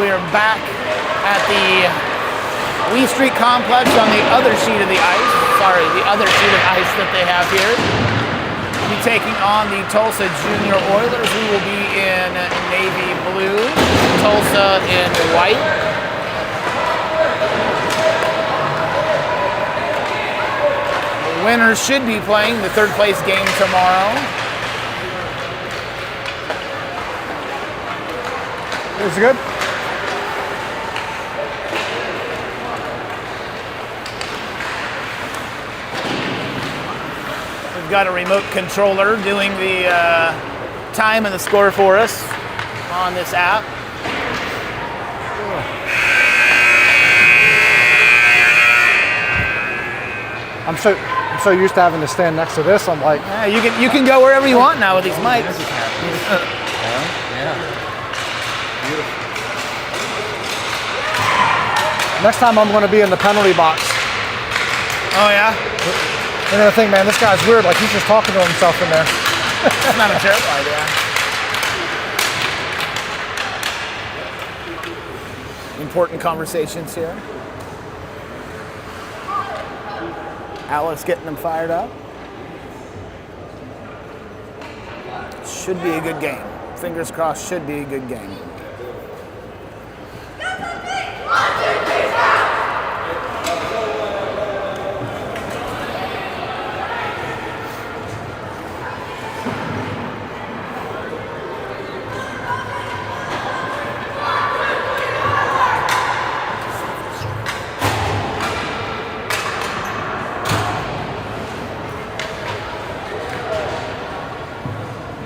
we are back at the Lee Street Complex on the other sheet of the ice. Sorry, the other sheet of ice that they have here. We'll be taking on the Tulsa Junior Oilers. We will be in navy blue, Tulsa in white. The winners should be playing the third place game tomorrow. Is it good? We've got a remote controller doing the time and the score for us on this app. I'm so used to having to stand next to this. I'm like, Yeah, you can go wherever you want now with these mics. next time I'm going to be in the penalty box. Oh yeah? Another thing, man, this guy's weird. Like he's just talking to himself in there. That's not a terrible idea. Important conversations here. Alex getting them fired up. Should be a good game. Fingers crossed, should be a good game.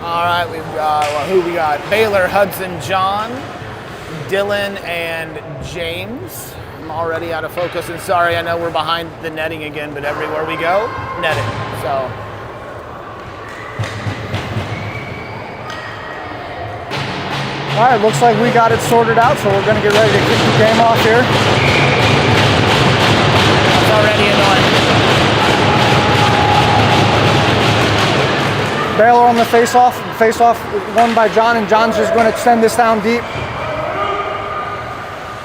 All right, we've got, who we got? Baylor, Hudson, John, Dylan, and James. I'm already out of focus, and sorry, I know we're behind the netting again, but everywhere we go, netting, so. All right, looks like we got it sorted out, so we're going to get ready to kick the game off here. It's already annoying. Baylor on the face-off won by John, and John's just going to send this down deep.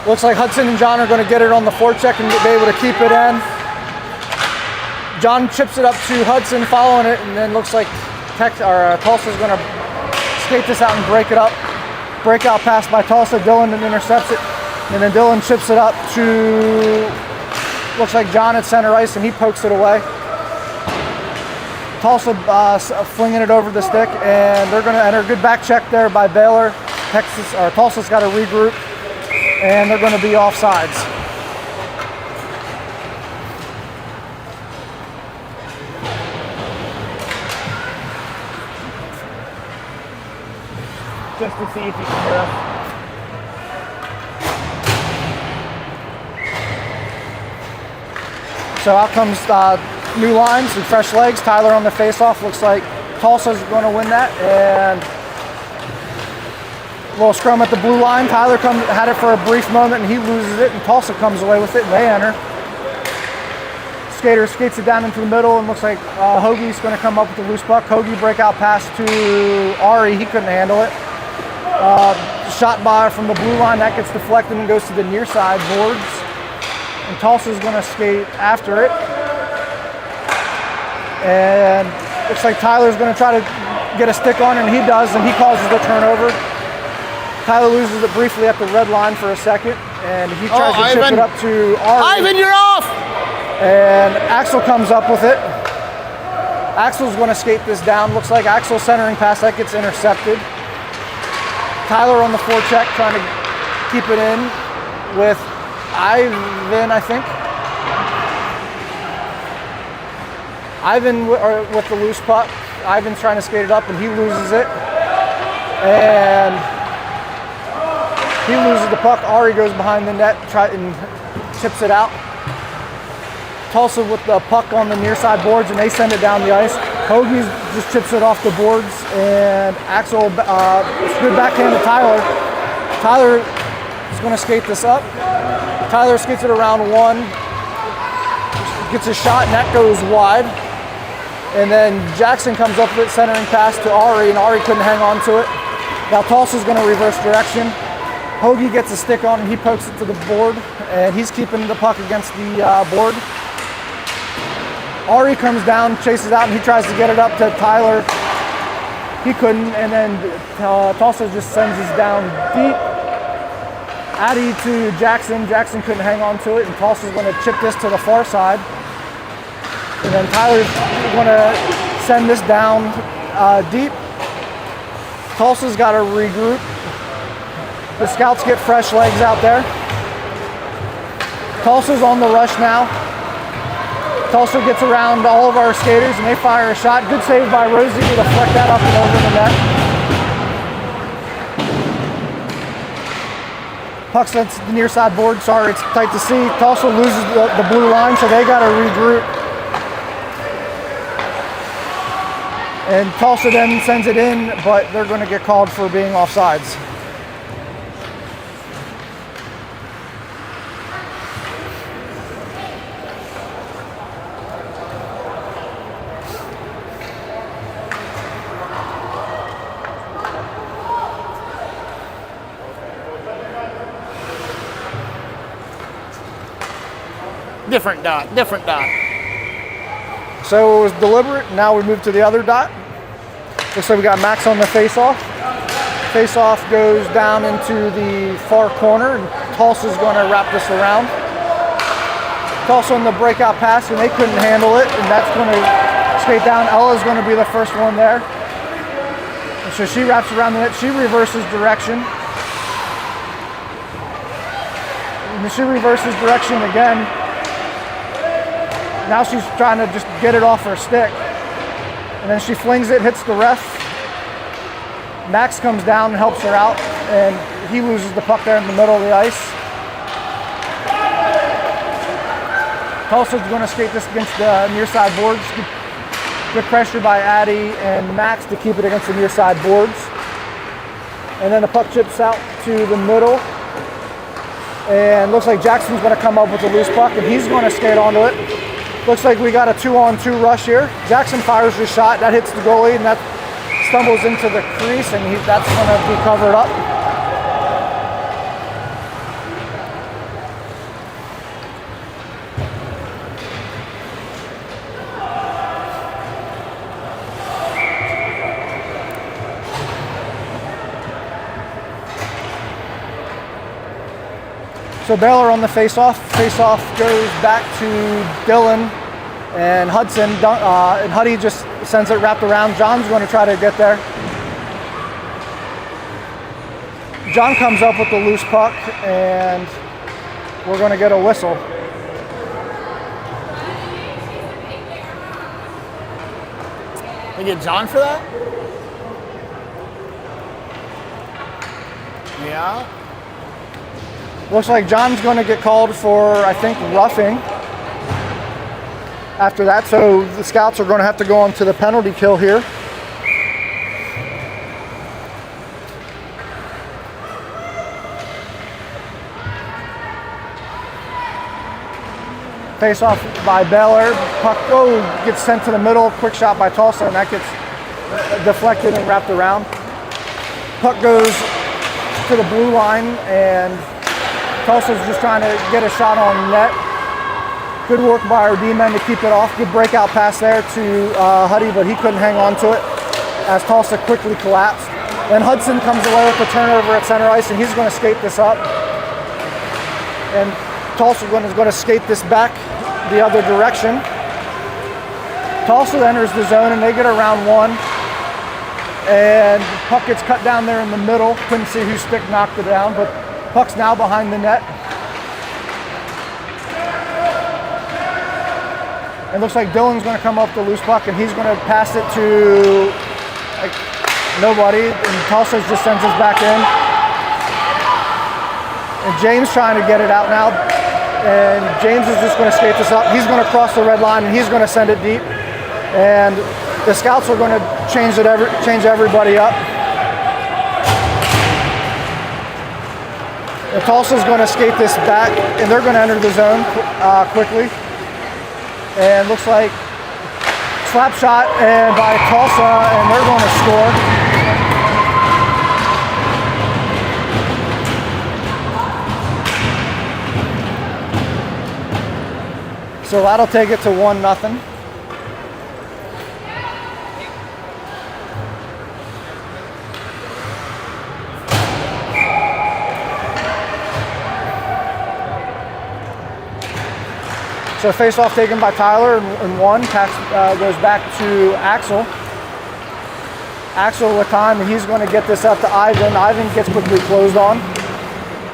Looks like Hudson and John are going to get it on the forecheck and be able to keep it in. John chips it up to Hudson following it, and then looks like Tulsa's going to skate this out and break it up. Breakout pass by Tulsa, Dylan and intercepts it, and then Dylan chips it up to, looks like John at center ice, and he pokes it away. Tulsa flinging it over the stick, and they're going to enter. Good back check there by Baylor. Tulsa's got to regroup, and they're going to be offsides. Just to see if you can hear us. So out comes new lines and fresh legs. Tyler on the face-off. Looks like Tulsa's going to win that. And a little scrum at the blue line. Tyler had it for a brief moment, and he loses it, and Tulsa comes away with it, and they enter. Skater skates it down into the middle, and looks like Hoagie's going to come up with the loose puck. Hoagie breakout pass to Ari. He couldn't handle it. Shot by from the blue line. That gets deflected and goes to the near side boards. And Tulsa's going to skate after it. And looks like Tyler's going to try to get a stick on it, and he does, and he causes the turnover. Tyler loses it briefly at the red line for a second, and he tries to chip it up to Ari. Ivan, you're off! And Axel comes up with it. Axel's going to skate this down. Looks like Axel centering pass, that gets intercepted. Tyler on the forecheck trying to keep it in with Ivan, I think. Ivan with the loose puck. Ivan's trying to skate it up, and he loses it. And he loses the puck. Ari goes behind the net and chips it out. Tulsa with the puck on the near side boards, and they send it down the ice. Hoagie just chips it off the boards, and Axel, it's good backhand to Tyler. Tyler is going to skate this up. Tyler skates it around one, gets a shot, and that goes wide. And then Jackson comes up with it, centering pass to Ari, and Ari couldn't hang on to it. Now Tulsa's going to reverse direction. Hoagie gets a stick on and he pokes it to the board, and he's keeping the puck against the board. Ari comes down, chases out, and he tries to get it up to Tyler. He couldn't, and then Tulsa just sends this down deep. Addy to Jackson. Jackson couldn't hang on to it, and Tulsa's going to chip this to the far side. And then Tyler's going to send this down deep. Tulsa's got to regroup. The Scouts get fresh legs out there. Tulsa's on the rush now. Tulsa gets around all of our skaters and they fire a shot. Good save by Rosie to deflect that up and over the net. Puck's at the near side board. Sorry, it's tight to see. Tulsa loses the blue line, so they got to regroup. And Tulsa then sends it in, but they're going to get called for being offsides. Different dot. So it was deliberate. Now we move to the other dot. Looks like we got Max on the face-off. Face-off goes down into the far corner, and Tulsa's going to wrap this around. Tulsa on the breakout pass, and they couldn't handle it, and that's going to skate down. Ella's going to be the first one there. And so she wraps around the net. She reverses direction. And she reverses direction again. Now she's trying to just get it off her stick. And then she flings it, hits the ref. Max comes down and helps her out, and he loses the puck there in the middle of the ice. Tulsa's going to skate this against the near side boards. Good pressure by Addy and Max to keep it against the near side boards. And then the puck chips out to the middle. And looks like Jackson's going to come up with a loose puck, and he's going to skate onto it. Looks like we got a 2-on-2 rush here. Jackson fires his shot, that hits the goalie, and that stumbles into the crease, and that's going to be covered up. So Baylor on the face-off. Face-off goes back to Dylan and Hudson. And Huddy just sends it wrapped around. John's going to try to get there. John comes up with the loose puck, and we're going to get a whistle. They get John for that? Yeah. Looks like John's going to get called for, I think, roughing after that. So the Scouts are going to have to go on to the penalty kill here. Face off by Baylor. Puck gets sent to the middle. Quick shot by Tulsa, and that gets deflected and wrapped around. Puck goes to the blue line, and Tulsa's just trying to get a shot on net. Good work by our D-men to keep it off. Good breakout pass there to Huddy, but he couldn't hang on to it as Tulsa quickly collapsed. Then Hudson comes away with the turnover at center ice, and he's going to skate this up. And Tulsa is going to skate this back the other direction. Tulsa enters the zone, and they get around one. And puck gets cut down there in the middle. Couldn't see whose stick knocked it down, but puck's now behind the net. It looks like Dylan's going to come up the loose puck, and he's going to pass it to nobody, and Tulsa just sends us back in. And James trying to get it out now, and James is just going to skate this up. He's going to cross the red line, and he's going to send it deep. And the Scouts are going to change everybody up. And Tulsa's going to skate this back, and they're going to enter the zone quickly. And looks like slap shot and by Tulsa, and they're going to score. So that'll take it to 1-0. So face-off taken by Tyler and 1. Pass goes back to Axel. Axel with time, and he's going to get this up to Ivan. Ivan gets quickly closed on.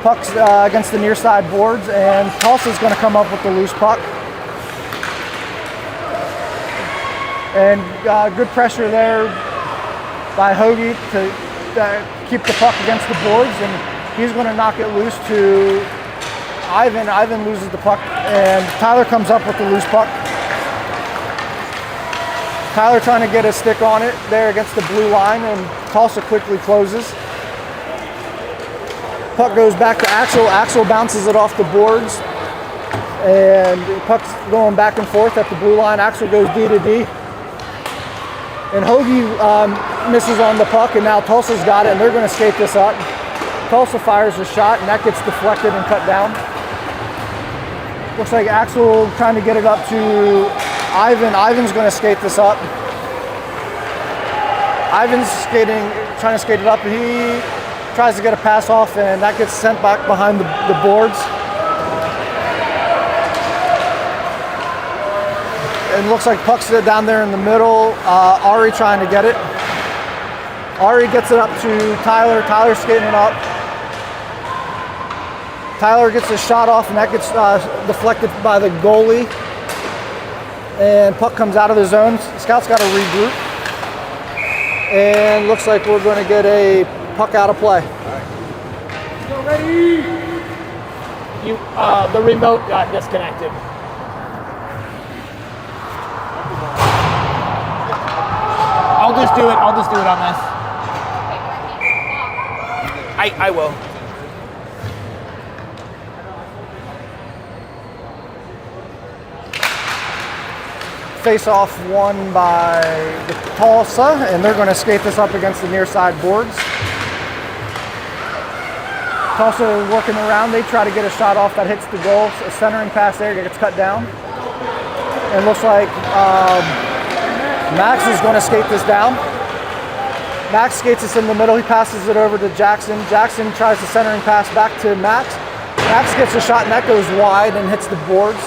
Puck's against the near side boards, and Tulsa's going to come up with the loose puck. And good pressure there by Hoagie to keep the puck against the boards, and he's going to knock it loose to Ivan. Ivan loses the puck, and Tyler comes up with the loose puck. Tyler trying to get a stick on it there against the blue line, and Tulsa quickly closes. Puck goes back to Axel. Axel bounces it off the boards, and the puck's going back and forth at the blue line. Axel goes D to D, and Hoagie misses on the puck, and now Tulsa's got it, and they're going to skate this up. Tulsa fires a shot, and that gets deflected and cut down. Looks like Axel trying to get it up to Ivan. Ivan's going to skate this up. Ivan's trying to skate it up. He tries to get a pass off, and that gets sent back behind the boards. And looks like puck's down there in the middle. Ari trying to get it. Ari gets it up to Tyler. Tyler's skating it up. Tyler gets a shot off, and that gets deflected by the goalie. And puck comes out of the zone. Scout's got to regroup. And looks like we're going to get a puck out of play. Go ready. The remote got disconnected. I'll just do it on this. I will. Face-off won by the Tulsa, and they're going to skate this up against the near side boards. Tulsa working around. They try to get a shot off that hits the goal. A centering pass there gets cut down. And looks like Max is going to skate this down. Max skates this in the middle. He passes it over to Jackson. Jackson tries the centering pass back to Max. Max gets a shot, and that goes wide and hits the boards.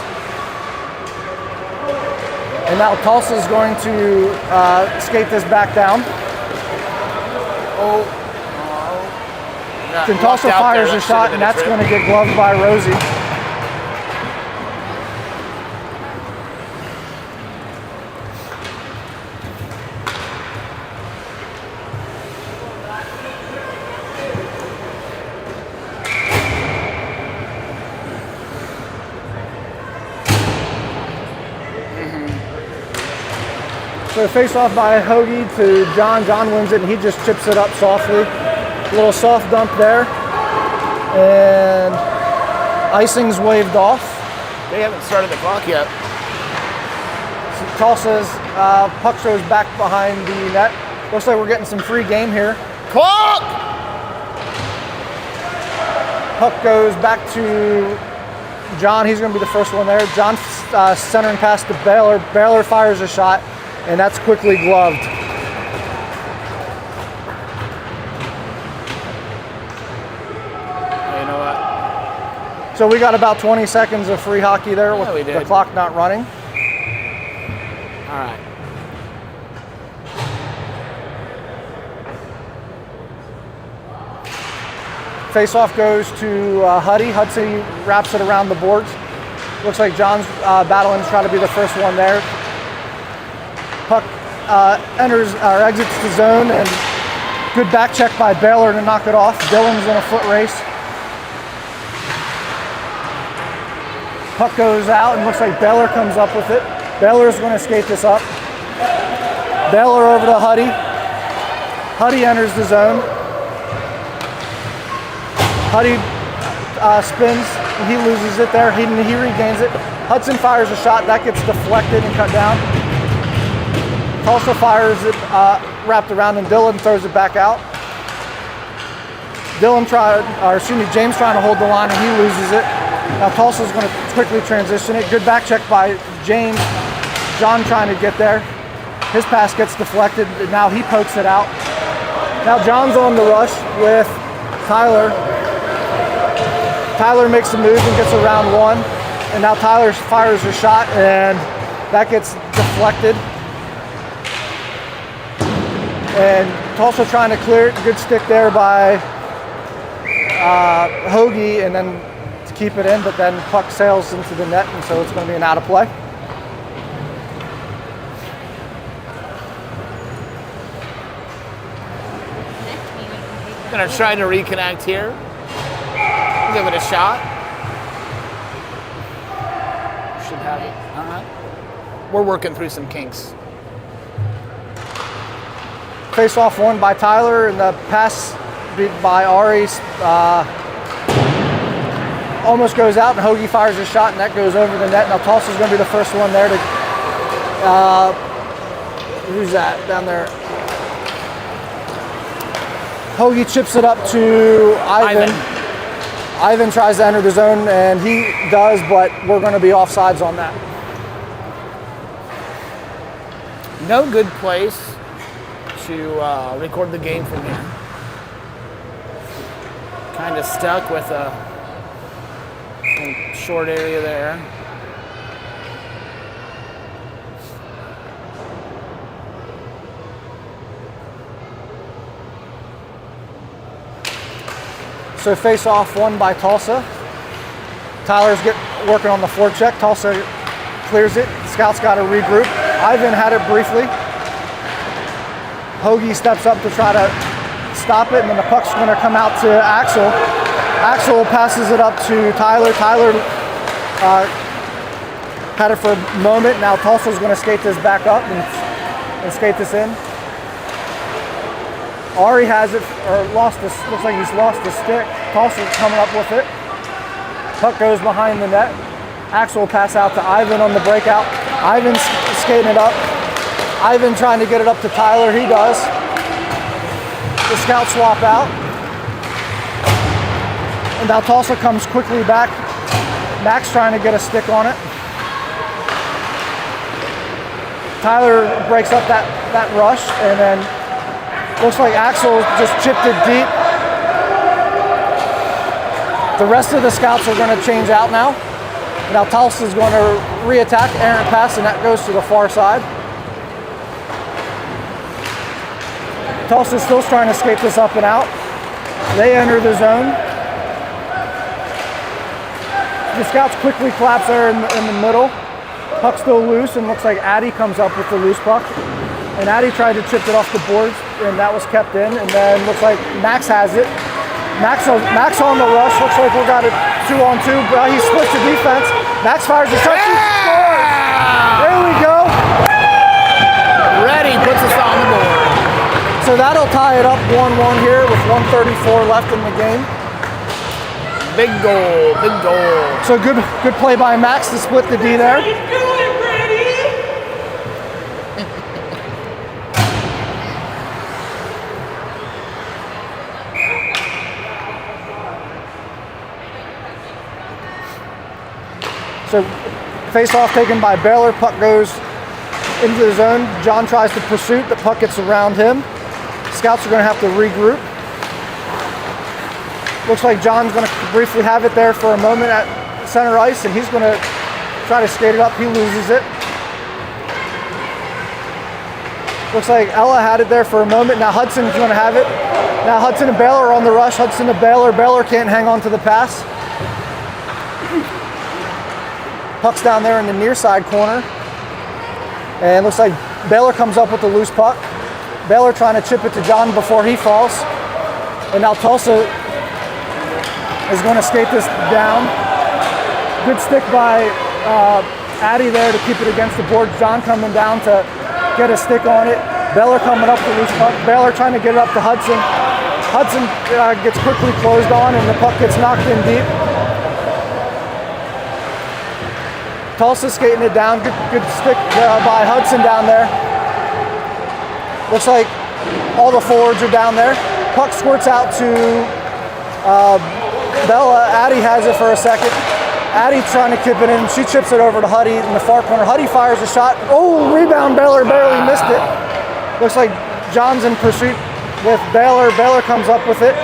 And now Tulsa is going to skate this back down. Then Tulsa fires a shot, and that's going to get gloved by Rosie. So face off by Hoagie to John. John wins it, and he just chips it up softly. A little soft dump there. And icing's waved off. They haven't started the clock yet. So Tulsa's puck throws back behind the net. Looks like we're getting some free game here. Clock! Puck goes back to John. He's going to be the first one there. John centering pass to Baylor. Baylor fires a shot, and that's quickly gloved. You know what? So we got about 20 seconds of free hockey there with we did. the clock not running. All right. Face-off goes to Huddy. Hudson wraps it around the boards. Looks like John's battling to try to be the first one there. Puck enters or exits the zone, and good back check by Baylor to knock it off. Dylan's in a foot race. Puck goes out, and looks like Baylor comes up with it. Baylor's going to skate this up. Baylor over to Huddy. Huddy enters the zone. Huddy spins, and he loses it there. He regains it. Hudson fires a shot. That gets deflected and cut down. Tulsa fires it wrapped around, and Dylan throws it back out. James trying to hold the line, and he loses it. Now Tulsa's going to quickly transition it. Good back check by James. John trying to get there. His pass gets deflected. Now he pokes it out. Now John's on the rush with Tyler. Tyler makes a move and gets around one. And now Tyler fires a shot and that gets deflected. And Tulsa trying to clear it. Good stick there by Hoagie and then to keep it in, but then puck sails into the net and so it's going to be an out of play. Gonna try to reconnect here. Give it a shot. Should have it. All right. We're working through some kinks. Face off one by Tyler and the pass by Ari almost goes out and Hoagie fires a shot and that goes over the net. Now Tulsa's going to be the first one there to, who's that down there? Hoagie chips it up to Ivan. Ivan tries to enter the zone and he does, but we're going to be offsides on that. No good place to record the game from here. Kind of stuck with a short area there. So face off one by Tulsa. Tyler's working on the forecheck. Tulsa clears it. Scouts got to regroup. Ivan had it briefly. Hoagie steps up to try to stop it, and then the puck's going to come out to Axel. Axel passes it up to Tyler. Tyler had it for a moment. Now Tulsa's going to skate this back up and skate this in. Ari has it, or lost this, looks like he's lost the stick. Tulsa's coming up with it. Puck goes behind the net. Axel will pass out to Ivan on the breakout. Ivan's skating it up. Ivan trying to get it up to Tyler, he does. The Scouts swap out. And now Tulsa comes quickly back. Max trying to get a stick on it. Tyler breaks up that rush and then looks like Axel just chipped it deep. The rest of the Scouts are going to change out now. Now Tulsa's going to re-attack, errant pass, and that goes to the far side. Tulsa's still trying to skate this up and out. They enter the zone. The Scouts quickly collapse there in the middle. Puck's still loose, and looks like Addy comes up with the loose puck. And Addy tried to chip it off the boards, and that was kept in. And then looks like Max has it. Max on the rush. Looks like we got it 2-on-2. He splits the defense. Max fires the shot. Scores! There we go. Ready puts us on the board. So that'll tie it up 1-1 here with 1:34 left in the game. Big goal, big goal. So good play by Max to split the D there. So face off taken by Baylor, puck goes into the zone. John tries to pursuit, the puck gets around him. Scouts are going to have to regroup. Looks like John's going to briefly have it there for a moment at center ice, and he's going to try to skate it up. He loses it. Looks like Ella had it there for a moment. Now Hudson's going to have it. Now Hudson and Baylor are on the rush. Hudson to Baylor. Baylor can't hang on to the pass. Puck's down there in the near side corner. And looks like Baylor comes up with the loose puck. Baylor trying to chip it to John before he falls. And now Tulsa is going to skate this down. Good stick by Addy there to keep it against the board. John coming down to get a stick on it. Baylor coming up with the loose puck. Baylor trying to get it up to Hudson. Hudson gets quickly closed on and the puck gets knocked in deep. Tulsa skating it down. Good stick by Hudson down there. Looks like all the forwards are down there. Puck squirts out to Bella. Addy has it for a second. Addie trying to kip it in. She chips it over to Huddy in the far corner. Huddy fires a shot. Oh, rebound. Baylor barely missed it. Looks like John's in pursuit with Baylor. Baylor comes up with it.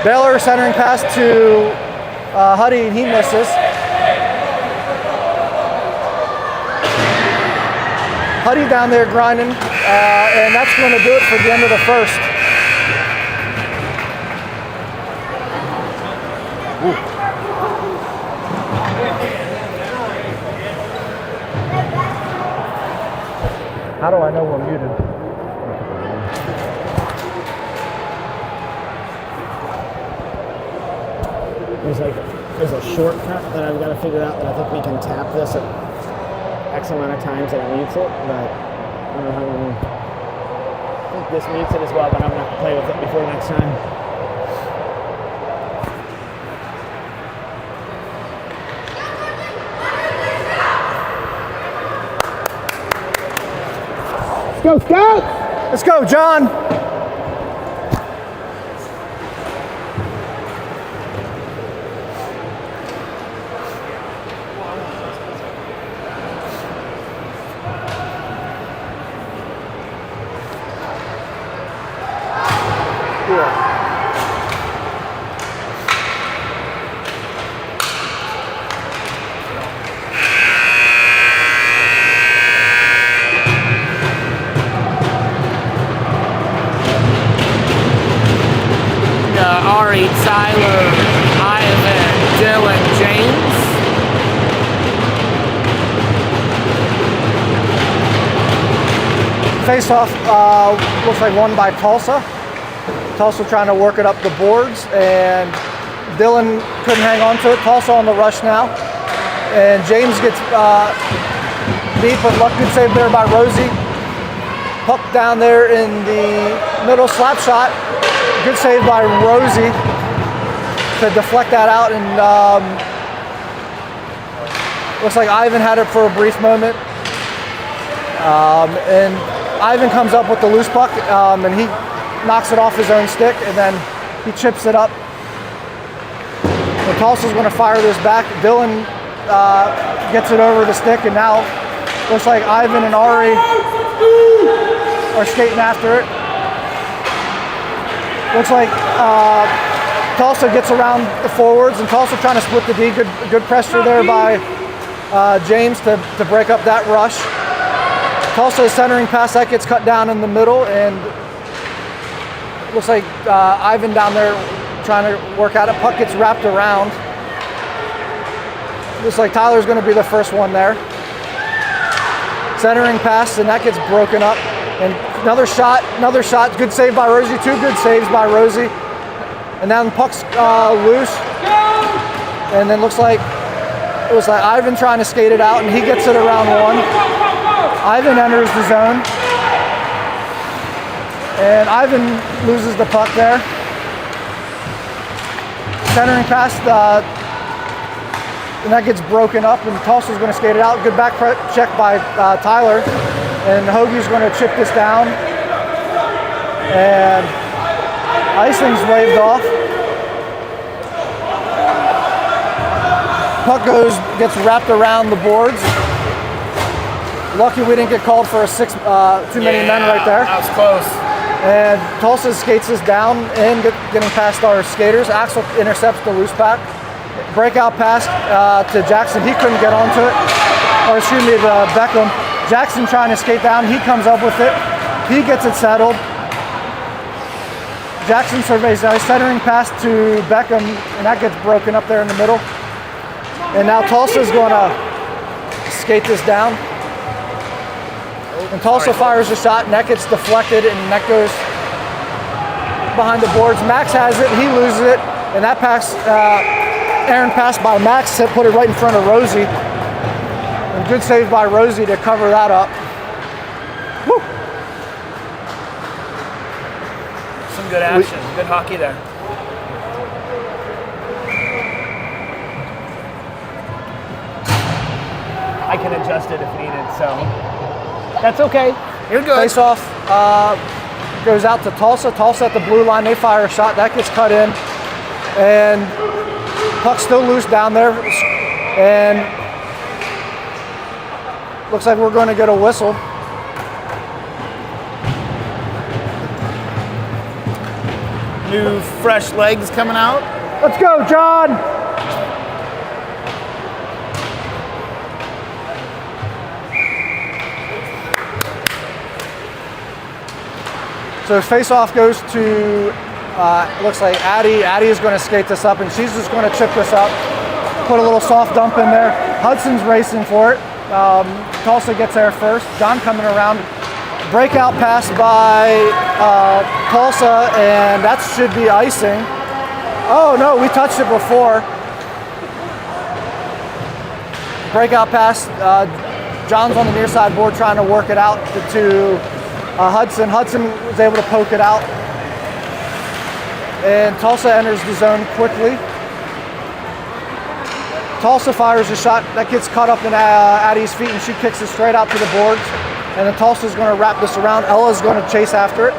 Baylor centering pass to Huddy, and he misses. Huddy down there grinding, and that's going to do it for the end of the first. Ooh. How do I know we're muted? There's a shortcut that I've got to figure out that I think we can tap this at X amount of times that it mutes it, but I don't know how I think this mutes it as well, but I'm going to have to play with it before next time. Go, Scout! Let's go, John. Ari, Tyler, Ivan, Dylan, James. Face off looks like won by Tulsa. Tulsa trying to work it up the boards, and Dylan couldn't hang on to it. Tulsa on the rush now, and James gets beat, but luck good save there by Rosie. Puck down there in the middle, slap shot. Good save by Rosie to deflect that out, and looks like Ivan had it for a brief moment. And Ivan comes up with the loose puck, and he knocks it off his own stick, and then he chips it up. And Tulsa's going to fire this back. Dylan gets it over the stick, and now looks like Ivan and Ari are skating after it. Looks like Tulsa gets around the forwards, and Tulsa trying to split the D. Good pressure there by James to break up that rush. Tulsa is centering pass, that gets cut down in the middle, and looks like Ivan down there trying to work at it. Puck gets wrapped around. Looks like Tyler's going to be the first one there. Centering pass, and that gets broken up. And another shot, good save by Rosie, two good saves by Rosie. And now the puck's loose. And then looks like it was like Ivan trying to skate it out, and he gets it around one. Ivan enters the zone. And Ivan loses the puck there. Centering pass, and that gets broken up, and Tulsa's going to skate it out. Good back check by Tyler. And Hoagie's going to chip this down, and icing's waved off. Puck gets wrapped around the boards. Lucky we didn't get called for a too many men right there. That was close. And Tulsa skates this down and getting past our skaters. Axel intercepts the loose pack. Breakout pass to Jackson. He couldn't get onto it. Or excuse me, to Beckham. Jackson trying to skate down, he comes up with it. He gets it settled. Jackson surveys now, centering pass to Beckham, and that gets broken up there in the middle. And now Tulsa's going to skate this down. And Tulsa fires a shot, and that gets deflected, and that goes behind the boards. Max has it, he loses it, and that pass, Aaron passed by Max, put it right in front of Rosie. And good save by Rosie to cover that up. Woo. Some good action, good hockey there. I can adjust it if needed, so that's okay. You're good. Face off goes out to Tulsa. Tulsa at the blue line, they fire a shot, that gets cut in. And puck's still loose down there. And looks like we're going to get a whistle. New fresh legs coming out. Let's go, John. So face-off goes to, looks like Addie. Addie is going to skate this up, and she's just going to chip this up, put a little soft dump in there. Hudson's racing for it. Tulsa gets there first. John coming around. Breakout pass by Tulsa, and that should be icing. Oh no, we touched it before. Breakout pass. John's on the near side board trying to work it out to Hudson. Hudson was able to poke it out. And Tulsa enters the zone quickly. Tulsa fires a shot that gets caught up in Addie's feet, and she kicks it straight out to the boards. And then Tulsa's going to wrap this around. Ella's going to chase after it.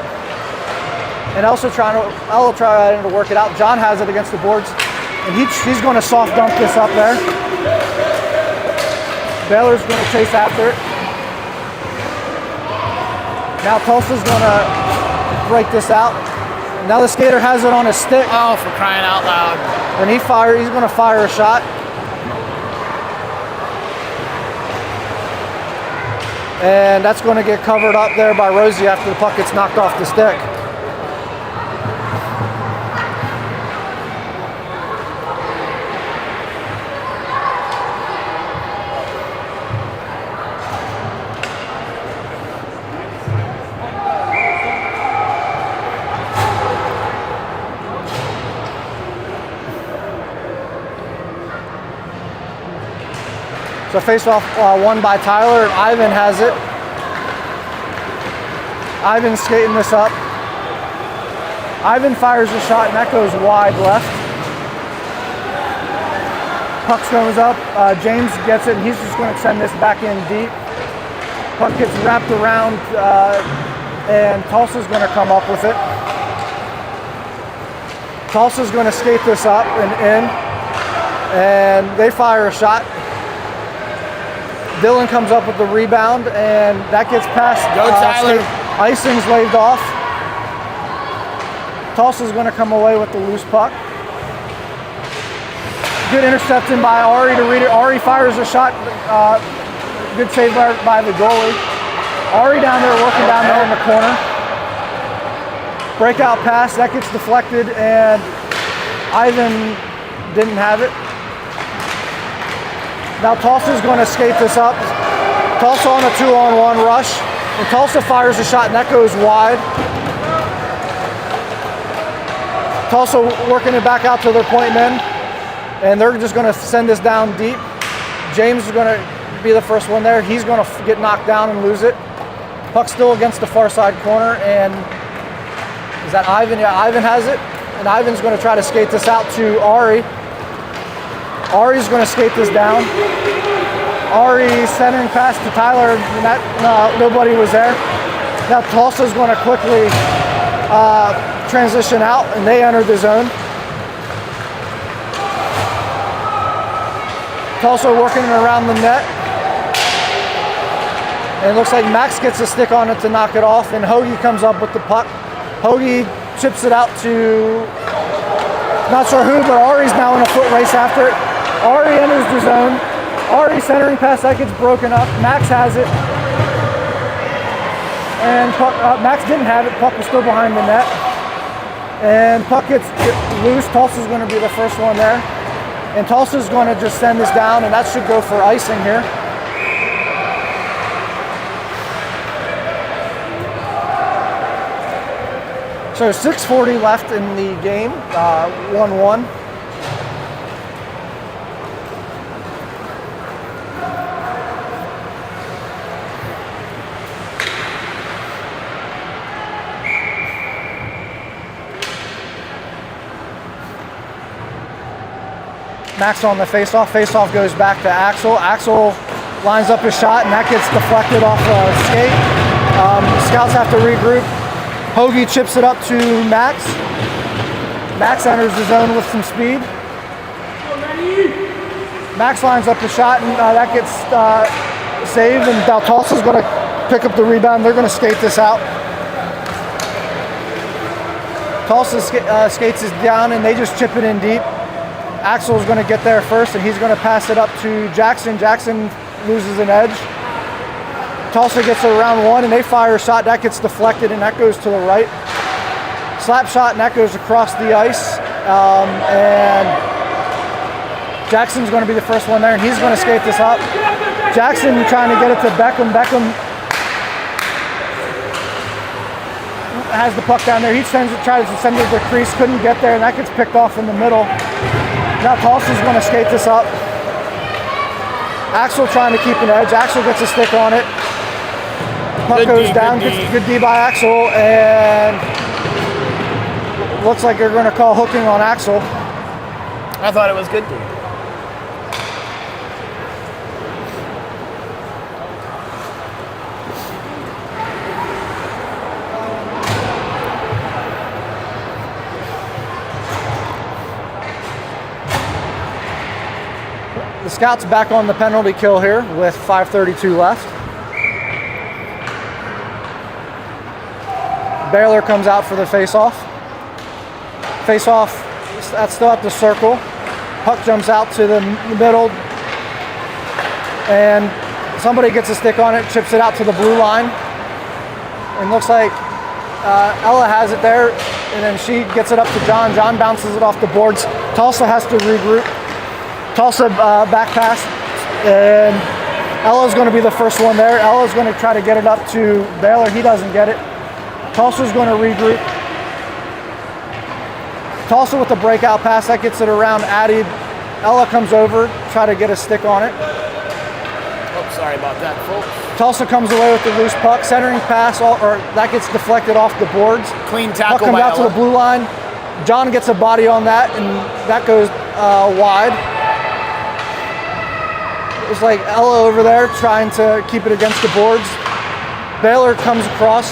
And Ella trying to work it out. John has it against the boards, and he's going to soft dump this up there. Baylor's going to chase after it. Now Tulsa's going to break this out. Now the skater has it on his stick. Oh, for crying out loud. And he's going to fire a shot. And that's going to get covered up there by Rosie after the puck gets knocked off the stick. So face-off won by Tyler, and Ivan has it. Ivan's skating this up. Ivan fires a shot, and that goes wide left. Puck goes up. James gets it, and he's just going to send this back in deep. Puck gets wrapped around, and Tulsa's going to come up with it. Tulsa's going to skate this up and in, and they fire a shot. Dylan comes up with the rebound, and that gets past. Go, Tyler. Icing's waved off. Tulsa's going to come away with the loose puck. Good interception by Ari to read it. Ari fires a shot. Good save by the goalie. Ari down there, working down there in the corner. Breakout pass, that gets deflected, and Ivan didn't have it. Now Tulsa's going to skate this up. Tulsa on a 2-on-1 rush. And Tulsa fires a shot, and that goes wide. Tulsa working it back out to their point men. And they're just going to send this down deep. James is going to be the first one there. He's going to get knocked down and lose it. Puck still against the far side corner. And is that Ivan? Yeah, Ivan has it. And Ivan's going to try to skate this out to Ari. Ari's going to skate this down. Ari centering pass to Tyler. Nobody was there. Now Tulsa's going to quickly transition out, and they enter the zone. Tulsa working around the net. And it looks like Max gets a stick on it to knock it off, and Hoagie comes up with the puck. Hoagie chips it out to, not sure who, but Ari's now in a foot race after it. Ari enters the zone. Ari centering pass, that gets broken up. Max has it. And Max didn't have it. Puck was still behind the net. And puck gets loose. Tulsa's going to be the first one there. And Tulsa's going to just send this down, and that should go for icing here. So 6:40 left in the game, 1-1. Max on the faceoff. Faceoff goes back to Axel. Axel lines up his shot, and that gets deflected off a skate. Scouts have to regroup. Hoagie chips it up to Max. Max enters the zone with some speed. Max lines up the shot, and that gets saved, and now Tulsa's going to pick up the rebound. They're going to skate this out. Tulsa skates it down, and they just chip it in deep. Axel's going to get there first, and he's going to pass it up to Jackson. Jackson loses an edge. Tulsa gets it around one, and they fire a shot. That gets deflected, and that goes to the right. Slap shot, and that goes across the ice. And Jackson's going to be the first one there, and he's going to skate this up. Jackson trying to get it to Beckham. Beckham has the puck down there. He tries to send it to the crease, couldn't get there, and that gets picked off in the middle. Now Tulsa's going to skate this up. Axel trying to keep an edge. Axel gets a stick on it. Puck goes down. Good D by Axel, and looks like they're going to call hooking on Axel. I thought it was good D. The Scouts back on the penalty kill here with 5:32 left. Baylor comes out for the face-off. Face-off, that's still at the circle. Puck jumps out to the middle, and somebody gets a stick on it, chips it out to the blue line. And looks like Ella has it there, and then she gets it up to John. John bounces it off the boards. Tulsa has to regroup. Tulsa back pass, and Ella's going to be the first one there. Ella's going to try to get it up to Baylor. He doesn't get it. Tulsa's going to regroup. Tulsa with the breakout pass, that gets it around Addy. Ella comes over, try to get a stick on it. Oh, sorry about that, folks. Tulsa comes away with the loose puck. Centering pass, or that gets deflected off the boards. Clean Puck tackle comes by out to Ella. the blue line. John gets a body on that, and that goes wide. It's like Ella over there trying to keep it against the boards. Baylor comes across.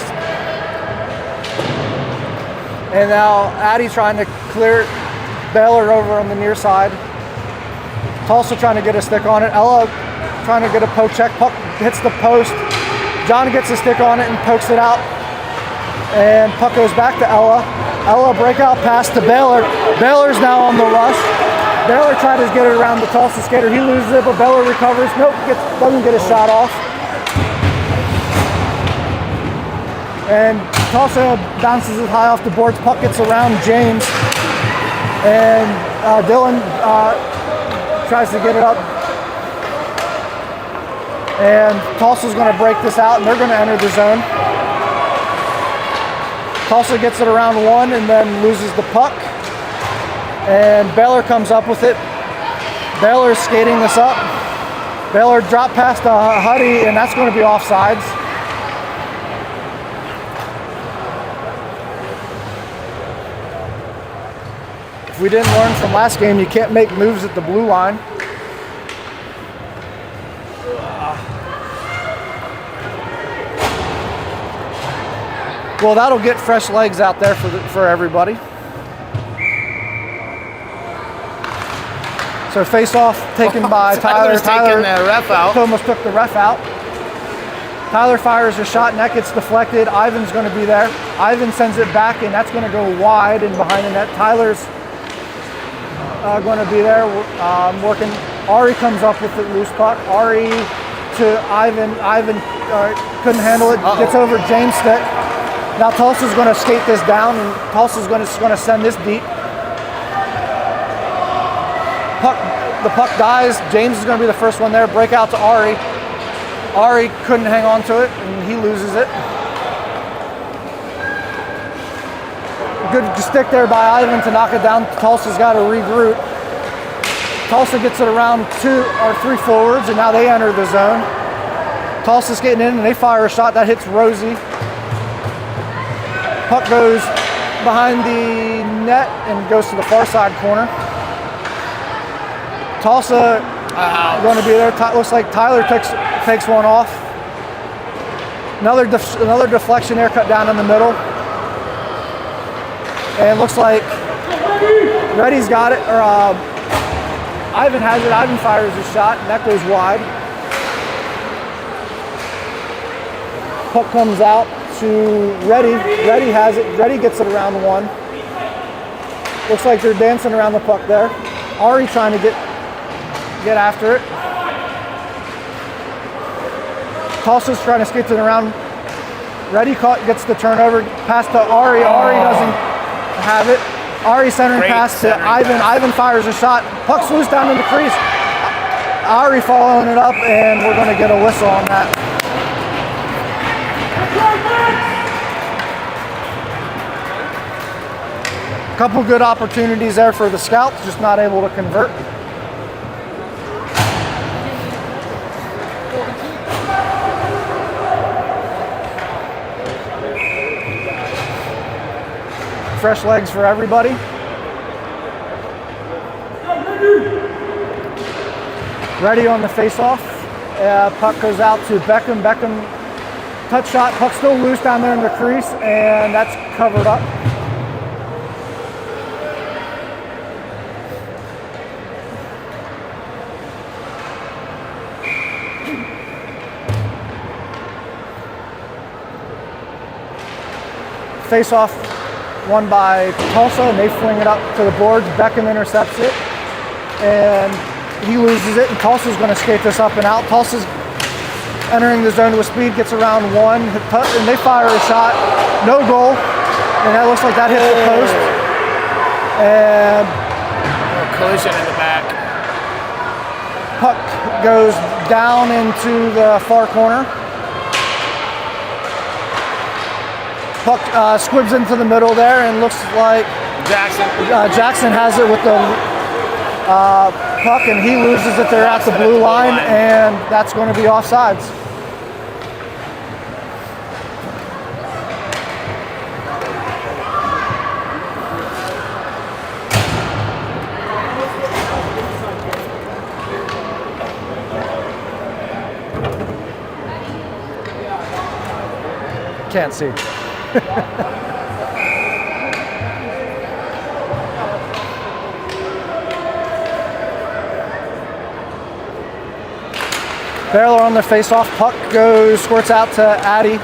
And now Addy trying to clear Baylor over on the near side. Tulsa trying to get a stick on it. Ella trying to get a poke check. Puck hits the post. John gets a stick on it and pokes it out. And puck goes back to Ella. Ella breakout pass to Baylor. Baylor's now on the rush. Baylor tried to get it around the Tulsa skater. He loses it, but Baylor recovers. Nope, doesn't get a shot off. And Tulsa bounces it high off the boards. Puck gets around James. And Dylan tries to get it up. And Tulsa's going to break this out, and they're going to enter the zone. Tulsa gets it around one and then loses the puck. And Baylor comes up with it. Baylor's skating this up. Baylor drop pass to Huddy, and that's going to be offsides. If we didn't learn from last game, you can't make moves at the blue line. Well, that'll get fresh legs out there for everybody. So face-off taken by Tyler. Tyler taking the ref out. Almost took the ref out. Tyler fires a shot, and that gets deflected. Ivan's going to be there. Ivan sends it back, and that's going to go wide and behind the net. Tyler's going to be there working. Ari comes up with the loose puck. Ari to Ivan. Ivan couldn't handle it. Gets over James' stick. Now Tulsa's going to skate this down, and Tulsa's going to send this deep. The puck dies. James is going to be the first one there. Break out to Ari. Ari couldn't hang on to it, and he loses it. Good stick there by Ivan to knock it down. Tulsa's got to regroup. Tulsa gets it around 2 or 3 forwards, and now they enter the zone. Tulsa's getting in, and they fire a shot that hits Rosie. Puck goes behind the net and goes to the far side corner. Tulsa going to be there. Looks like Tyler takes one off. Another deflection there, cut down in the middle. And looks like Reddy's got it, or Ivan has it. Ivan fires his shot, and that goes wide. Puck comes out to Reddy. Reddy has it. Reddy gets it around one. Looks like they're dancing around the puck there. Ari trying to get after it. Tulsa's trying to skate to the round. Reddy gets the turnover. Pass to Ari. Ari doesn't have it. Ari centering pass to Ivan. Ivan fires a shot. Puck's loose down in the crease. Ari following it up, and we're going to get a whistle on that. Couple good opportunities there for the Scouts, just not able to convert. Fresh legs for everybody. Ready on the face-off. Puck goes out to Beckham. Beckham touch shot. Puck still loose down there in the crease, and that's covered up. Face-off won by Tulsa, and they fling it up to the boards. Beckham intercepts it, and he loses it, and Tulsa's going to skate this up and out. Tulsa's entering the zone with speed, gets around one, and they fire a shot. No goal, and that looks like that hits the post. And a collision in the back. Puck goes down into the far corner. Puck squibs into the middle there, and looks like Jackson has it with the puck, and he loses it there at the blue line, and that's going to be offsides. Can't see. Baylor on the face-off. Puck squirts out to Addy.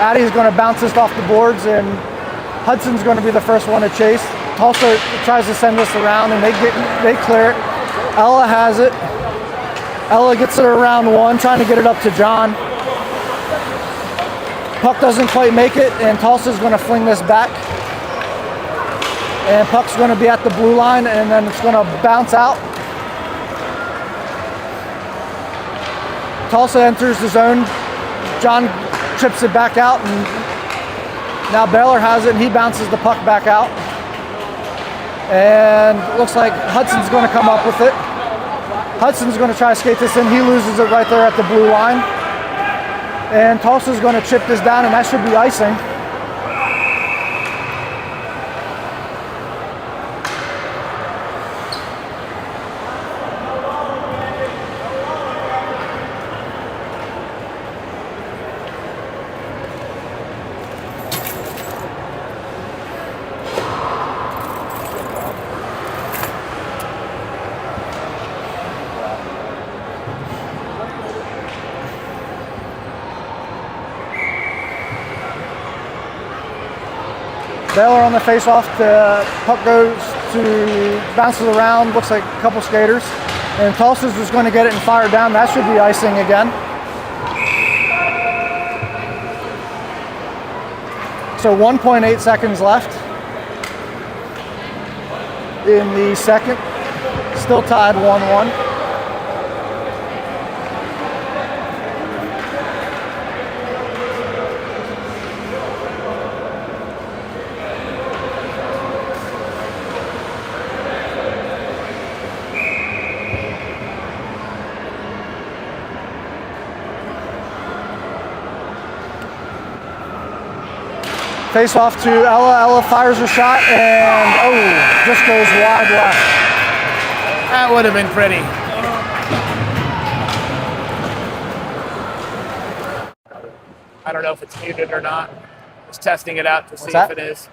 Addy's going to bounce this off the boards, and Hudson's going to be the first one to chase. Tulsa tries to send this around, and they clear it. Ella has it. Ella gets it around one, trying to get it up to John. Puck doesn't quite make it, and Tulsa's going to fling this back. And puck's going to be at the blue line, and then it's going to bounce out. Tulsa enters the zone. John chips it back out, and now Baylor has it, and he bounces the puck back out. And it looks like Hudson's going to come up with it. Hudson's going to try to skate this in. He loses it right there at the blue line. And Tulsa's going to chip this down, and that should be icing. Baylor on the face-off. The puck bounces around, looks like a couple skaters. And Tulsa's just going to get it and fire down. That should be icing again. So 1.8 seconds left in the second. Still tied 1-1. Face off to Ella. Ella fires a shot, and just goes wide left. That would have been pretty. I don't know if it's muted or not. Just testing it out to see if it is.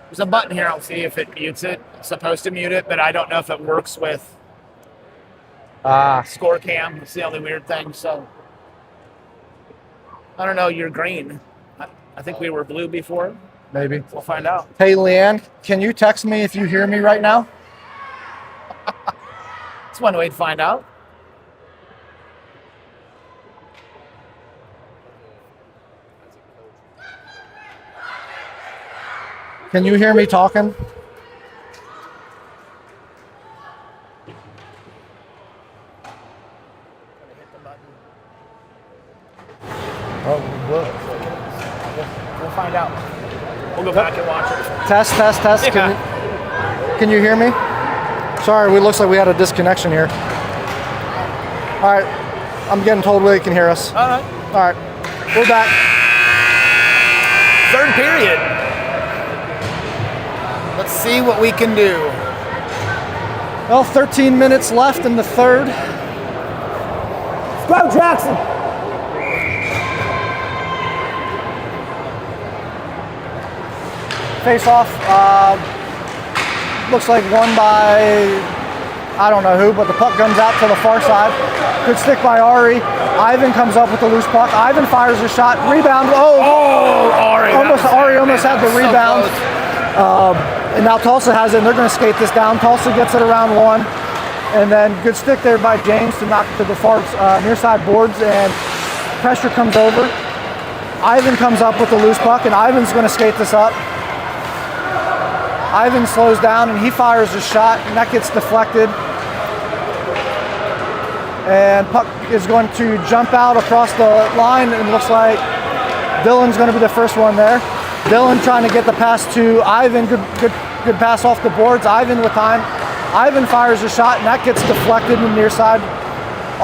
There's a button here. I'll see if it mutes it. It's supposed to mute it, but I don't know if it works with Score cam. It's the only weird thing. So I don't know. You're green. I think we were blue before. maybe. We'll find out. Hey, Leanne, can you text me if you hear me right now? It's one way to find out. Can you hear me talking? Oh, look. We'll find out. We'll go back and watch it. Test. Can you hear me? Sorry, it looks like we had a disconnection here. All right, I'm getting told they can hear us. All right. All right, we're back. Third period. Let's see what we can do. Well, 13 minutes left in the third. Go, Jackson! Face off. Looks like won by, I don't know who, but the puck comes out to the far side. Good stick by Ari. Ivan comes up with the loose puck. Ivan fires a shot. Rebound. Oh, Ari. Ari almost had the rebound. And now Tulsa has it, and they're going to skate this down. Tulsa gets it around one. And then good stick there by James to knock it to the far near side boards, and pressure comes over. Ivan comes up with the loose puck, and Ivan's going to skate this up. Ivan slows down, and he fires a shot, and that gets deflected. And puck is going to jump out across the line, and it looks like Dylan's going to be the first one there. Dylan trying to get the pass to Ivan. Good pass off the boards. Ivan with time. Ivan fires a shot, and that gets deflected in the near side.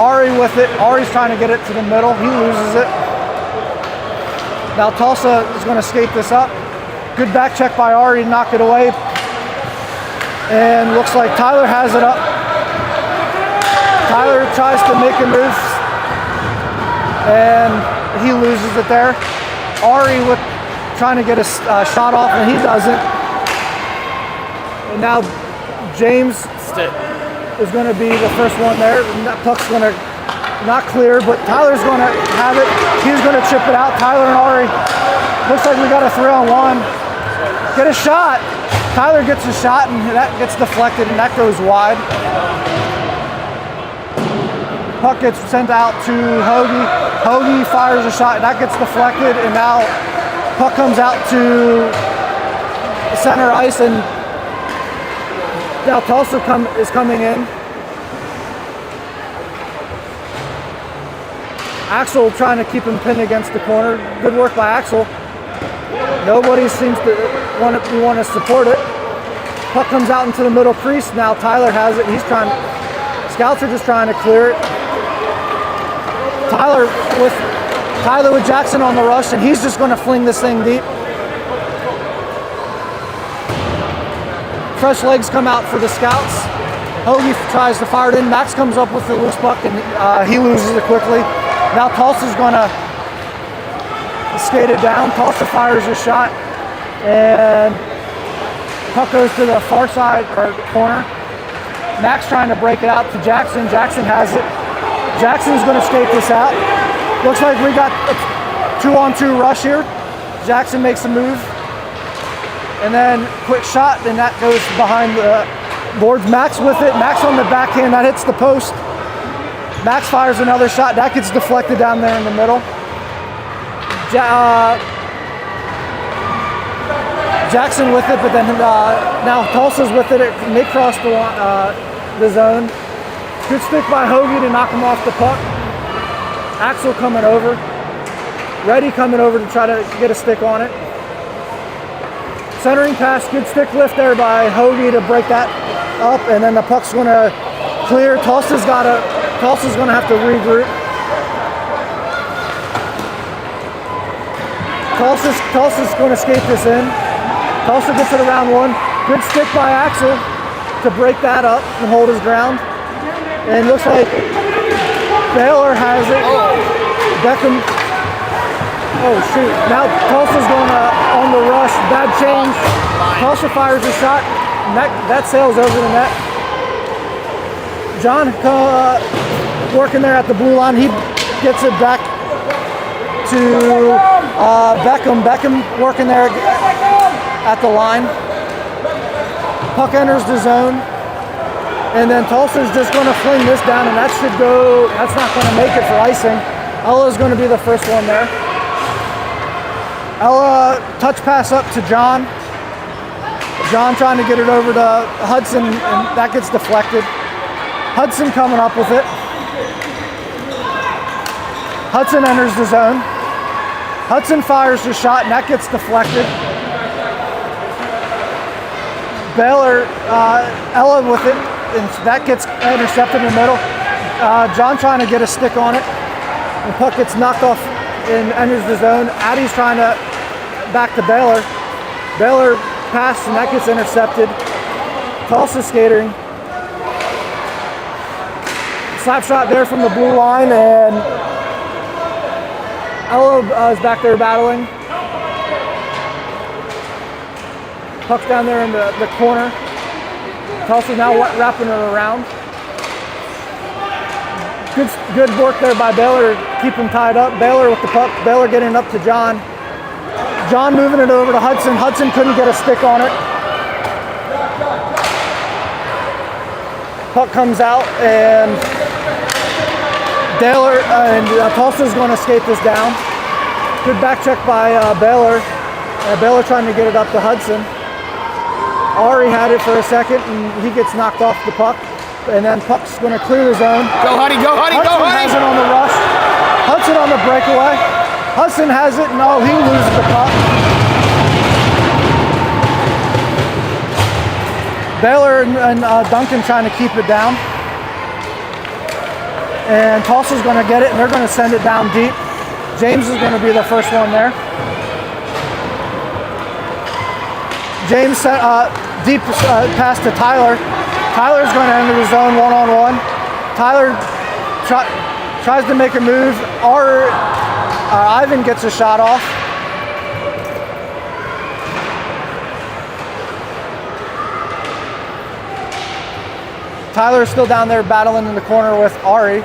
Ari with it. Ari's trying to get it to the middle. He loses it. Now Tulsa is going to skate this up. Good back check by Ari to knock it away. And looks like Tyler has it up. Tyler tries to make a move, and he loses it there. Ari with trying to get a shot off, and he doesn't. And now James is going to be the first one there. And that puck's going to not clear, but Tyler's going to have it. He's going to chip it out. Tyler and Ari. Looks like we got a 3-on-1. Get a shot. Tyler gets a shot, and that gets deflected, and that goes wide. Puck gets sent out to Hoagie. Hoagie fires a shot, and that gets deflected, and now puck comes out to center ice, and now Tulsa is coming in. Axel trying to keep him pinned against the corner. Good work by Axel. Nobody seems to want to support it. Puck comes out into the middle crease. Now Tyler has it. Scouts are just trying to clear it. Tyler with Jackson on the rush, and he's just going to fling this thing deep. Fresh legs come out for the Scouts. Hoagie tries to fire it in. Max comes up with the loose puck, and he loses it quickly. Now Tulsa's going to skate it down. Tulsa fires a shot, and puck goes to the far side or corner. Max trying to break it out to Jackson. Jackson has it. Jackson's going to skate this out. Looks like we got a 2-on-2 rush here. Jackson makes a move, and then quick shot, and that goes behind the boards. Max with it. Max on the backhand. That hits the post. Max fires another shot. That gets deflected down there in the middle. Jackson with it, but then now Tulsa's with it. They cross the zone. Good stick by Hoagie to knock him off the puck. Axel coming over. Reddy coming over to try to get a stick on it. Centering pass, good stick lift there by Hoagie to break that up, and then the puck's going to clear. Tulsa's going to have to regroup. Tulsa's going to skate this in. Tulsa gets it around one. Good stick by Axel to break that up and hold his ground. And looks like Baylor has it. Beckham. Oh shoot. Now Tulsa's going on the rush. Bad change. Tulsa fires a shot. And that sails over the net. John working there at the blue line. He gets it back to Beckham. Beckham working there at the line. Puck enters the zone. And then Tulsa's just going to fling this down, and that should go, that's not going to make it for icing. Ella's going to be the first one there. Ella, touch pass up to John. John trying to get it over to Hudson, and that gets deflected. Hudson coming up with it. Hudson enters the zone. Hudson fires the shot, and that gets deflected. Baylor, Ella with it, and that gets intercepted in the middle. John trying to get a stick on it. The puck gets knocked off and enters the zone. Addie's trying to back to Baylor. Baylor pass, and that gets intercepted. Tulsa skatering. Slap shot there from the blue line, and Ella is back there battling. Puck's down there in the corner. Tulsa now wrapping her around. Good work there by Baylor to keep him tied up. Baylor with the puck. Baylor getting up to John. John moving it over to Hudson. Hudson couldn't get a stick on it. Puck comes out, and Baylor and Tulsa's going to skate this down. Good back check by Baylor. Baylor trying to get it up to Hudson. Ari had it for a second, and he gets knocked off the puck. And then puck's going to clear the zone. Go, Huddy, go, Huddy, Hudson go, Huddy! has it on the rush. Hudson on the breakaway. Hudson has it, no, he loses the puck. Baylor and Duncan trying to keep it down. And Tulsa's going to get it, and they're going to send it down deep. James is going to be the first one there. James deep pass to Tyler. Tyler's going to enter the zone one-on-one. Tyler tries to make a move. Ivan gets a shot off. Tyler's still down there battling in the corner with Ari.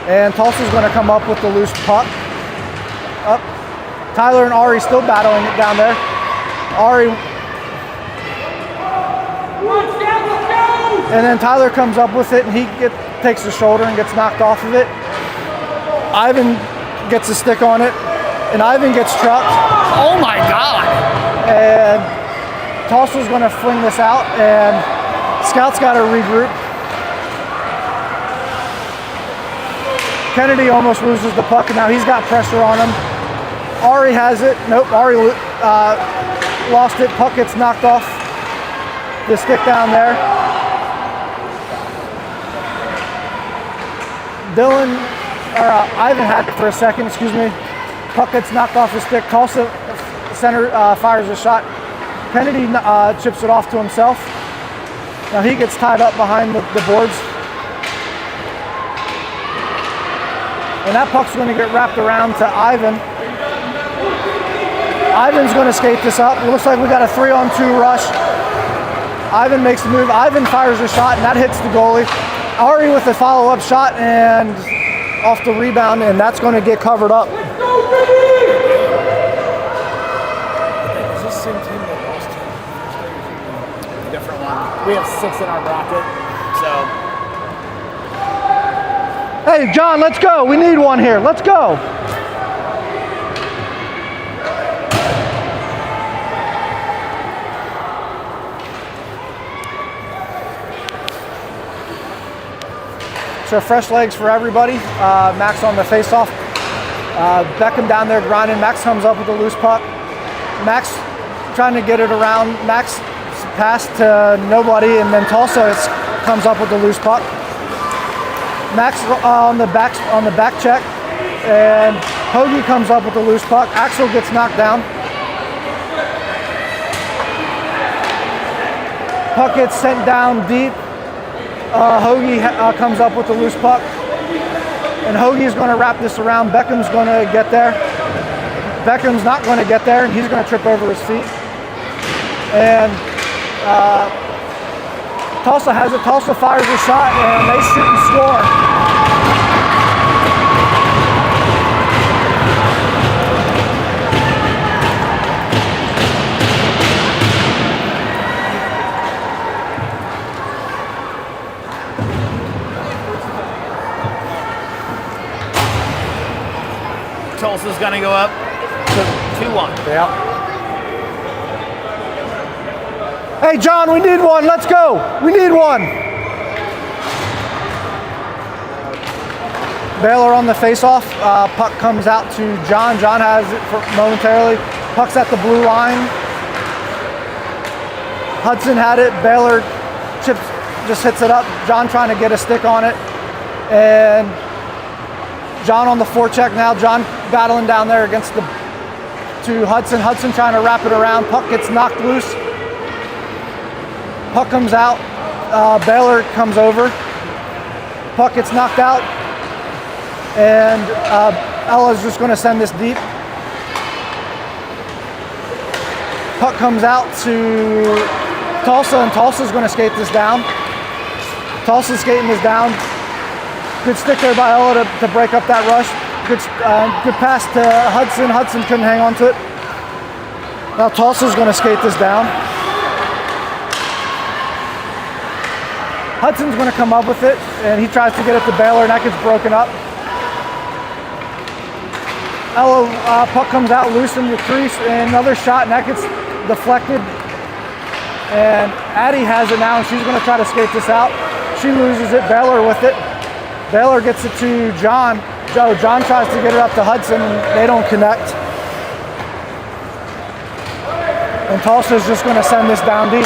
And Tulsa's going to come up with the loose puck. Up. Tyler and Ari still battling it down there. Ari. And then Tyler comes up with it, and he takes the shoulder and gets knocked off of it. Ivan gets a stick on it, and Ivan gets trucked. Oh my God! And Tulsa's going to fling this out, and Scout's got to regroup. Kennedy almost loses the puck, and now he's got pressure on him. Ari has it. Nope, Ari lost it. Puck gets knocked off the stick down there. Ivan had it for a second, excuse me. Puck gets knocked off the stick. Tulsa center fires a shot. Kennedy chips it off to himself. Now he gets tied up behind the boards. And that puck's going to get wrapped around to Ivan. Ivan's going to skate this up. It looks like we got a 3-on-2 rush. Ivan makes the move. Ivan fires a shot, and that hits the goalie. Ari with a follow-up shot and off the rebound, and that's going to get covered up. Is this the same team that lost to? Different one. We have 6 in our bracket. So, Hey, John, let's go. We need one here. Let's go. So fresh legs for everybody. Max on the face-off. Beckham down there grinding. Max comes up with a loose puck. Max trying to get it around. Max pass to nobody, and then Tulsa comes up with the loose puck. Max on the back check, and Hoagie comes up with the loose puck. Axel gets knocked down. Puck gets sent down deep. Hoagie comes up with the loose puck, and Hoagie's going to wrap this around. Beckham's going to get there. Beckham's not going to get there, and he's going to trip over his feet. And Tulsa has it. Tulsa fires a shot, and they shoot and score. Tulsa's going to go up to 2-1. Yeah. Hey, John, we need one. Let's go. We need one. Baylor on the face-off. Puck comes out to John. John has it momentarily. Puck's at the blue line. Hudson had it. Baylor chips, just hits it up. John trying to get a stick on it. And John on the forecheck now. John battling down there against to Hudson. Hudson trying to wrap it around. Puck gets knocked loose. Puck comes out. Baylor comes over. Puck gets knocked out. And Ella's just going to send this deep. Puck comes out to Tulsa, and Tulsa's going to skate this down. Tulsa's skating this down. Good stick there by Ella to break up that rush. Good pass to Hudson. Hudson couldn't hang on to it. Now Tulsa's going to skate this down. Hudson's going to come up with it, and he tries to get it to Baylor, and that gets broken up. Ella, puck comes out loose in the crease, and another shot, and that gets deflected. And Addie has it now, and she's going to try to skate this out. She loses it. Baylor with it. Baylor gets it to John. John tries to get it up to Hudson, and they don't connect. And Tulsa's just going to send this down deep.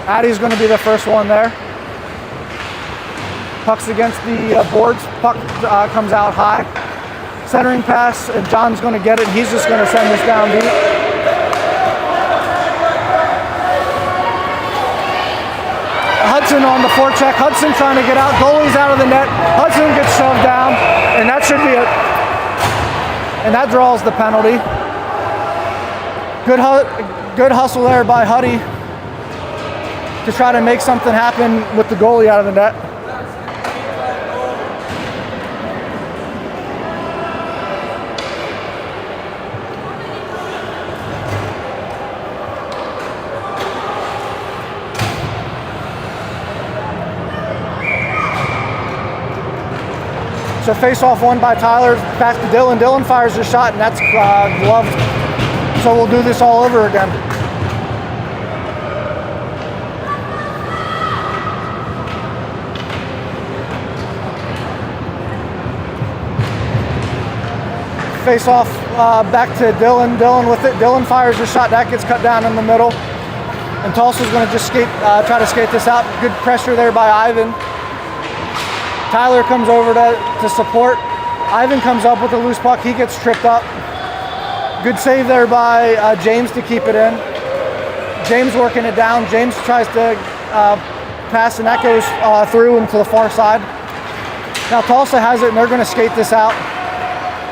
Addie's going to be the first one there. Puck's against the boards. Puck comes out high. Centering pass, and John's going to get it, and he's just going to send this down deep. Hudson on the forecheck. Hudson trying to get out. Goalie's out of the net. Hudson gets shoved down, and that should be it. And that draws the penalty. Good hustle there by Huddy to try to make something happen with the goalie out of the net. So face-off won by Tyler, back to Dylan. Dylan fires a shot, and that's gloved. So we'll do this all over again. Face-off back to Dylan. Dylan with it. Dylan fires a shot, that gets cut down in the middle. And Tulsa's going to just try to skate this out. Good pressure there by Ivan. Tyler comes over to support. Ivan comes up with a loose puck. He gets tripped up. Good save there by James to keep it in. James working it down. James tries to pass, and that goes through and to the far side. Now Tulsa has it, and they're going to skate this out.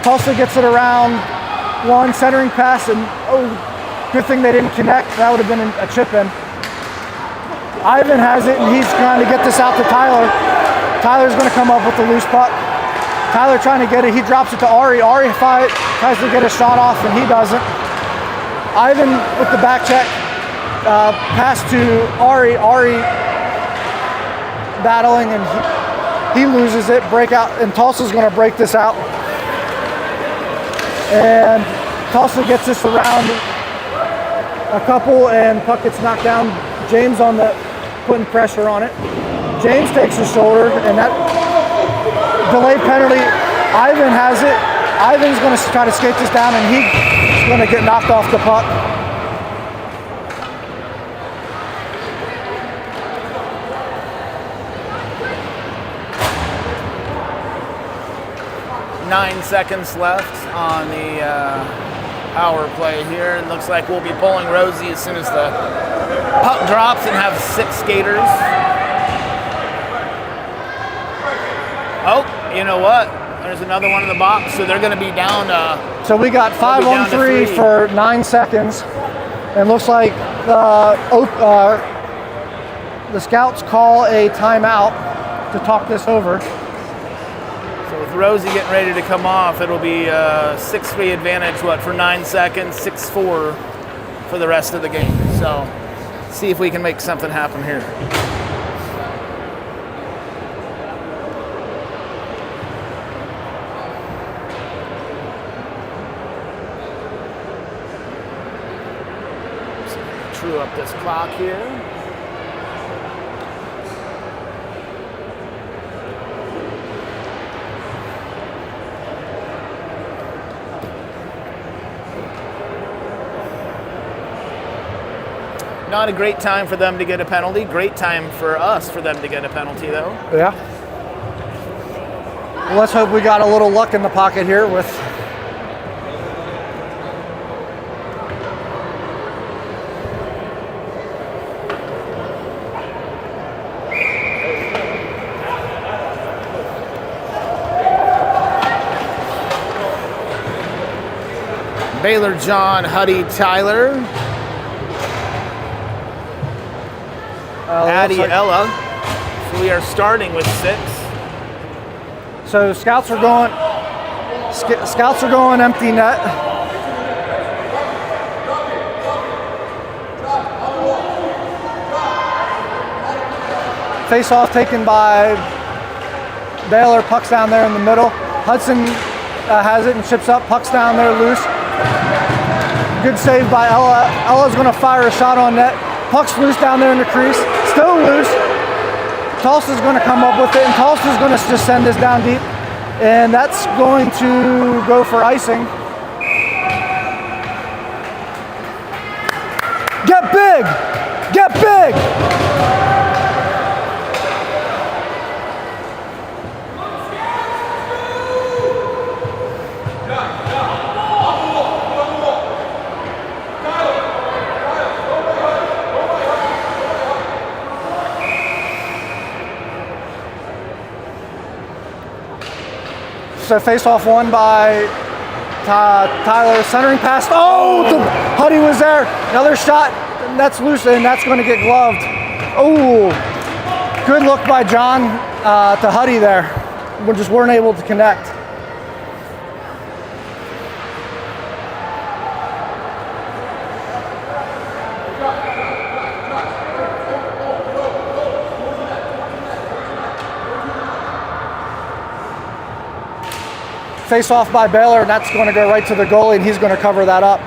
Tulsa gets it around one, centering pass, and good thing they didn't connect. That would have been a chip in. Ivan has it, and he's trying to get this out to Tyler. Tyler's going to come up with the loose puck. Tyler trying to get it. He drops it to Ari. Ari tries to get a shot off, and he doesn't. Ivan with the back check. Pass to Ari. Ari battling, and he loses it. Breakout, and Tulsa's going to break this out. And Tulsa gets this around a couple, and puck gets knocked down. James putting pressure on it. James takes his shoulder, and that delayed penalty. Ivan has it. Ivan's going to try to skate this down, and he's going to get knocked off the puck. Nine seconds left on the power play here. It looks like we'll be pulling Rosie as soon as the puck drops and have 6 skaters. Oh, you know what? There's another one in the box, so they're going to be down. So we got 5-on-3 for 9 seconds. And looks like the scouts call a timeout to talk this over. So with Rosie getting ready to come off, it'll be 6-3 advantage, for 9 seconds, 6-4 for the rest of the game. So see if we can make something happen here. True up this clock here. Not a great time for them to get a penalty. Great time for us for them to get a penalty, though. Yeah. Well, let's hope we got a little luck in the pocket here with. Baylor, John, Huddy, Tyler. Addie, Ella. So we are starting with 6. So scouts are going empty net. Face off taken by Baylor. Puck's down there in the middle. Hudson has it and chips up. Puck's down there loose. Good save by Ella. Ella's going to fire a shot on net. Puck's loose down there in the crease. Still loose. Tulsa's going to come up with it, and Tulsa's going to just send this down deep. And that's going to go for icing. Get big! Get big! So face-off won by Tyler, centering pass. Oh, Huddy was there. Another shot, and that's loose, and that's going to get gloved. Oh, good look by John to Huddy there. We just weren't able to connect. Face off by Baylor, and that's going to go right to the goalie, and he's going to cover that up.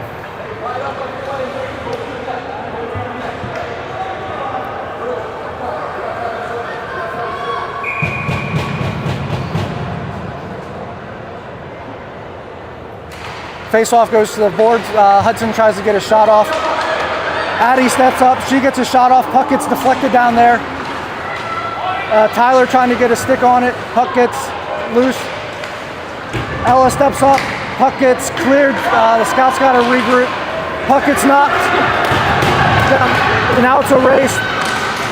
Face off goes to the boards. Hudson tries to get a shot off. Addie steps up. She gets a shot off. Puck gets deflected down there. Tyler trying to get a stick on it. Puck gets loose. Ella steps up, puck gets cleared, the scouts got to regroup, puck gets knocked, now it's a race,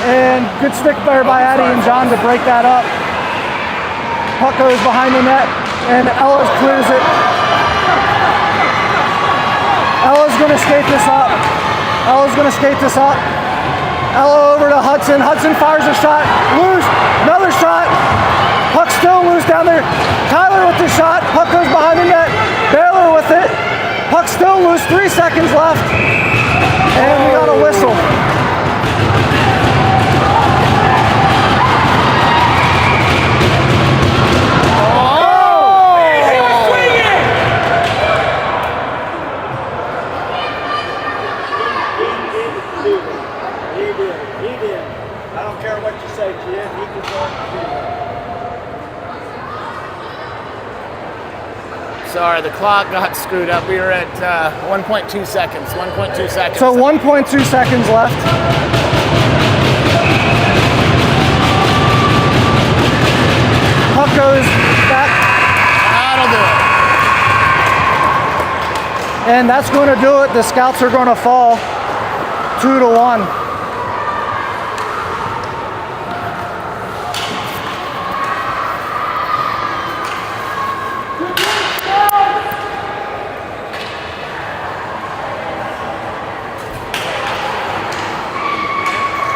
and good stick there by Addie and John to break that up. Puck goes behind the net, and Ella clears it. Ella's going to skate this up. Ella over to Hudson. Hudson fires a shot, loose, another shot. Puck still loose down there. Tyler with the shot. Puck goes behind the net. Baylor with it. Puck still loose. 3 seconds left. And we got a whistle. He did. I don't care what you say, kid. He deserved to do that. Sorry, the clock got screwed up. We were at 1.2 seconds. 1.2 seconds. So 1.2 seconds left. Puck goes back. That'll do it. And that's going to do it. The scouts are going to fall 2-1.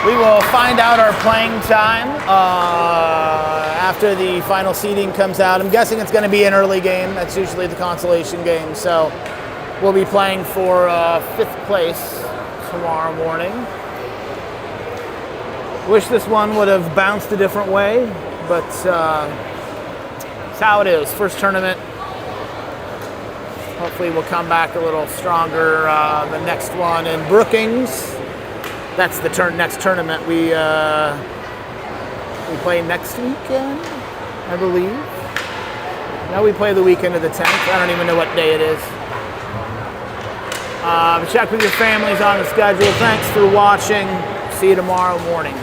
We will find out our playing time after the final seeding comes out. I'm guessing it's going to be an early game. That's usually the consolation game. So we'll be playing for 5th place tomorrow morning. Wish this one would have bounced a different way, but it's how it is. First tournament. Hopefully we'll come back a little stronger the next one in Brookings. That's the next tournament we play next weekend, I believe. Now we play the weekend of the 10th. I don't even know what day it is. Check with your families on the schedule. Thanks for watching. See you tomorrow morning.